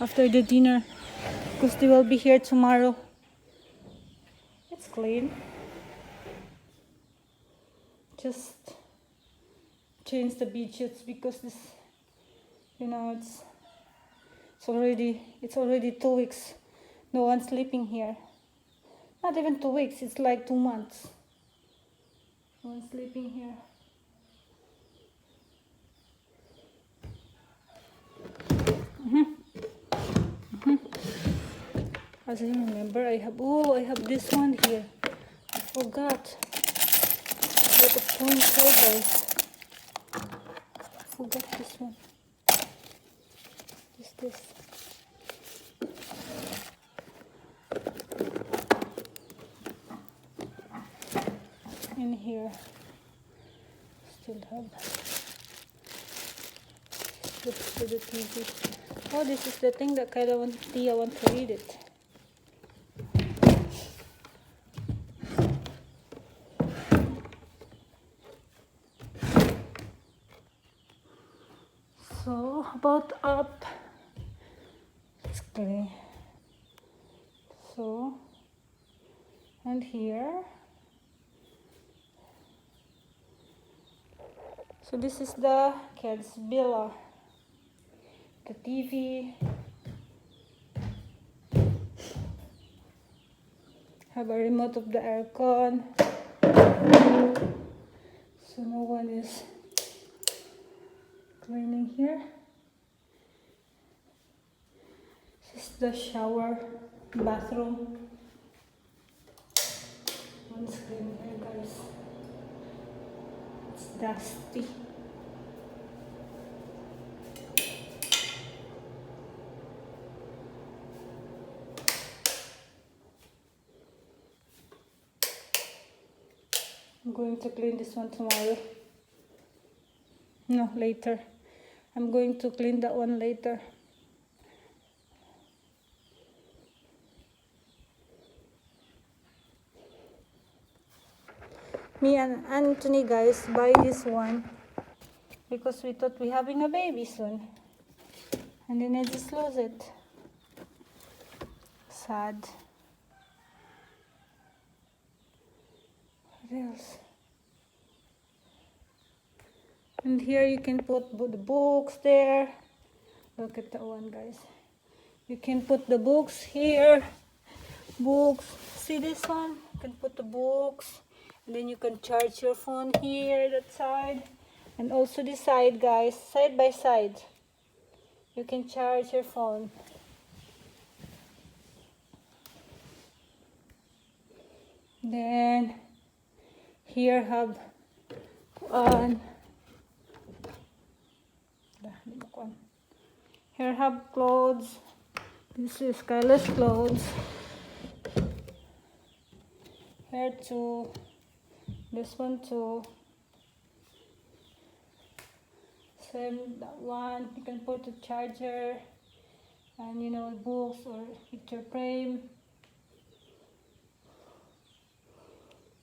after the dinner because they will be here tomorrow. It's clean. Just change the bed sheets because this, you know, it's already 2 weeks. No one's sleeping here. Not even 2 weeks. It's like 2 months. No one's sleeping here. As I remember, I have this one here. I forgot. A lot of points here, guys. I forgot this one. This. In here, still have. Looks to the TV. Oh, this is the thing that I want to read it. So about up, it's clean. So, and here. So this is the kids' villa. The TV. Have a remote of the aircon. So no one is cleaning here. This is the shower, bathroom. One's cleaning here, guys. It's dusty. I'm going to clean this one tomorrow. No, later. I'm going to clean that one later. Me and Anthony, guys, buy this one because we thought we're having a baby soon. And then I just lose it. Sad. What else? And here you can put the books there. Look at that one, guys. You can put the books here. Books. See this one? You can put the books. And then you can charge your phone here, that side. And also this side, guys. Side by side. You can charge your phone. Then here have here have clothes. This is Kyla's clothes. Here too. This one too. Same that one. You can put a charger and, you know, books or picture frame.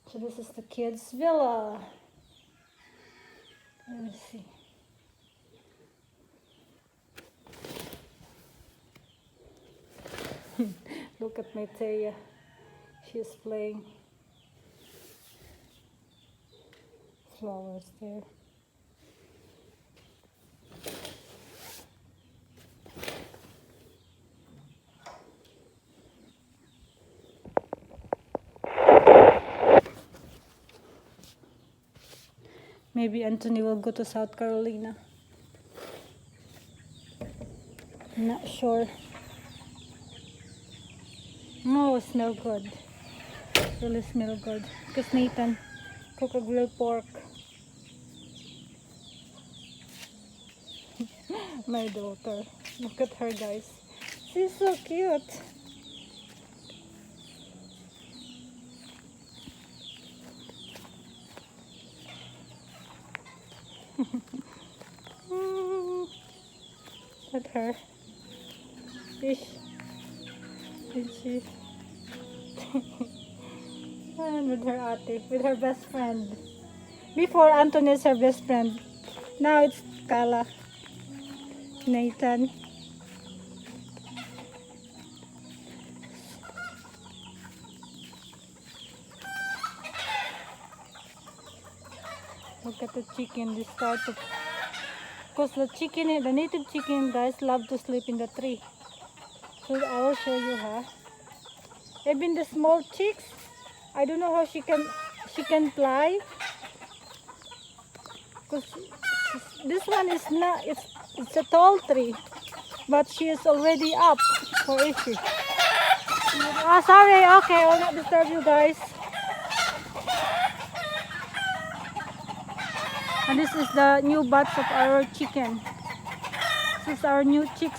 So this is the kids' villa. Let me see. Look at my Taya. She's playing flowers there. Maybe Anthony will go to South Carolina. I'm not sure. Oh, it smells good. Really smell good. Because Nathan cook a grilled pork. My daughter. Look at her, guys. She's so cute. Look at her. Fish. Is she? And with her ate, with her best friend. Before, Anthony is her best friend. Now it's Kala. Nathan. Look at the chicken. They start to, because the chicken, the native chicken guys love to sleep in the tree. So I will show you her. Even the small chicks, I don't know how she can fly. Because this one is not, it's a tall tree, but she is already up. Where is she? Ah, sorry. Okay, I will not disturb you guys. And this is the new batch of our chicken. This is our new chicks.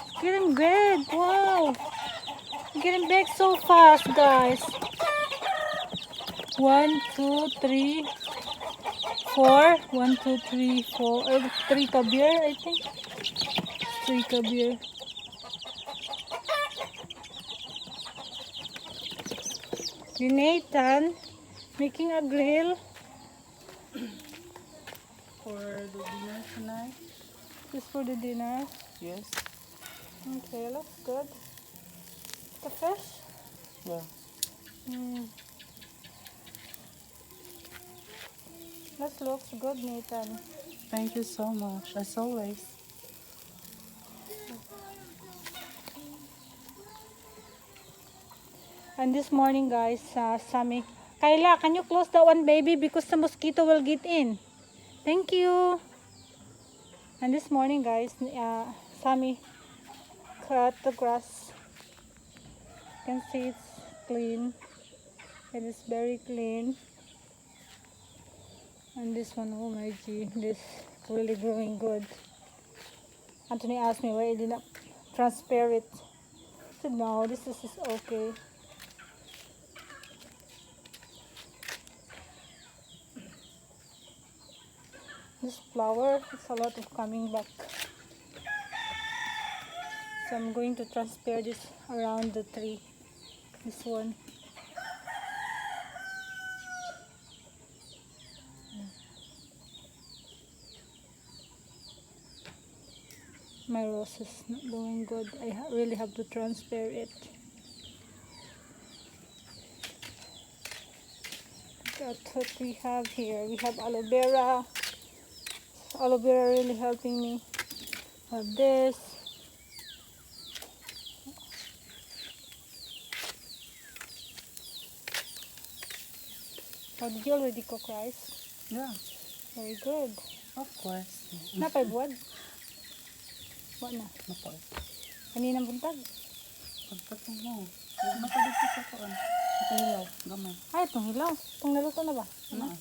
It's getting big. Wow. It's getting big so fast, guys. 1, 2, 3, 4. 1, 2, 3, 4. 3 kabir, I think. 3 kabir. Nathan making a grill For the dinner tonight? just for the dinner. Yes. Okay, looks good. The fish? Yeah. That looks good, Nathan. Thank you so much, as always. And this morning, guys, Sammy, Kayla, can you close that one, baby, because the mosquito will get in. Thank you. And this morning, guys, Sammy cut the grass. You can see it's clean. It is very clean. And this one, oh my gee, this really growing good. Anthony asked me why I did not transfer it. I said no, this is okay. This flower, it's a lot of coming back. So I'm going to transfer this around the tree. This one. My rose is not doing good. I really have to transfer it. That's what we have here. We have aloe vera. Aloe vera really helping me. Have this. Oh, did you already cook rice? Yeah, Very good. of course. Napay buwan? Buwan na. Napal. Kaninang buntag? Pagpatong mo. Mapadito sa koon. Napahilaw. Gamay. Ay, itong hilaw. Itong naluto na ba? Ano?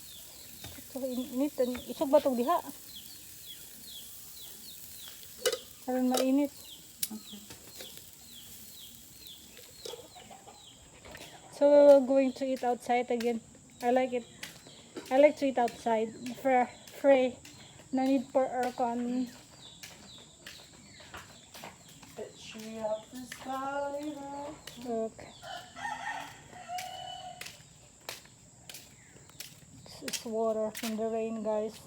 So, init. Isog ba itong diha? Karon mainit. Okay. So we're going to eat outside again. I like it. I like to eat outside. Free. No need for aircon. Let's tree up the sky. Look. This is water from the rain, guys.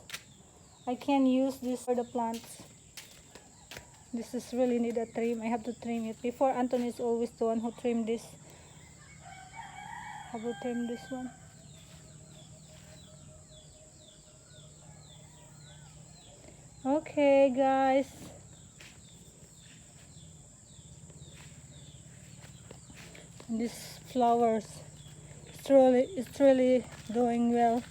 I can use this for the plants. This is really need a trim. I have to trim it. Before, Anthony is always the one who trimmed this. I will trim this one. Okay, guys. And these flowers, it's really doing well.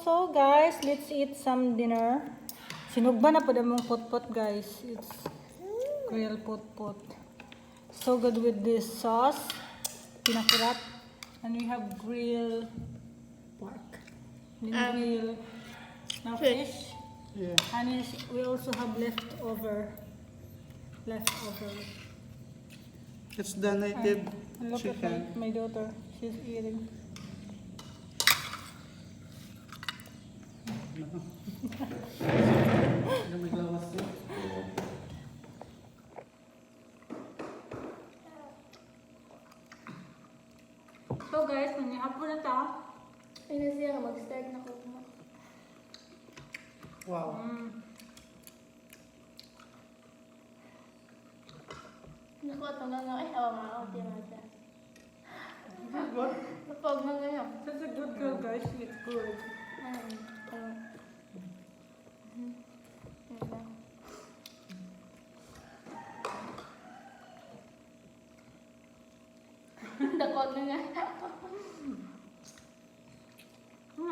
So guys, let's eat some dinner. Sinugba na po damong pot-pot, guys. It's grilled pot-pot. So good with this sauce, pinakurat. And we have grilled pork. Then grilled fish. Yeah. And we also have leftover. It's the native And look chicken. at my daughter. She's eating. So guys, manihapon na ta. Ay na siya, mag-start na ko. Wow. Naku, ito nga nga. Ay, awa nga ako. Timasa. What? Napag nga nga. Such a good girl, guys. She's good. Dakot na nga.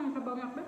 Kabanyak ba?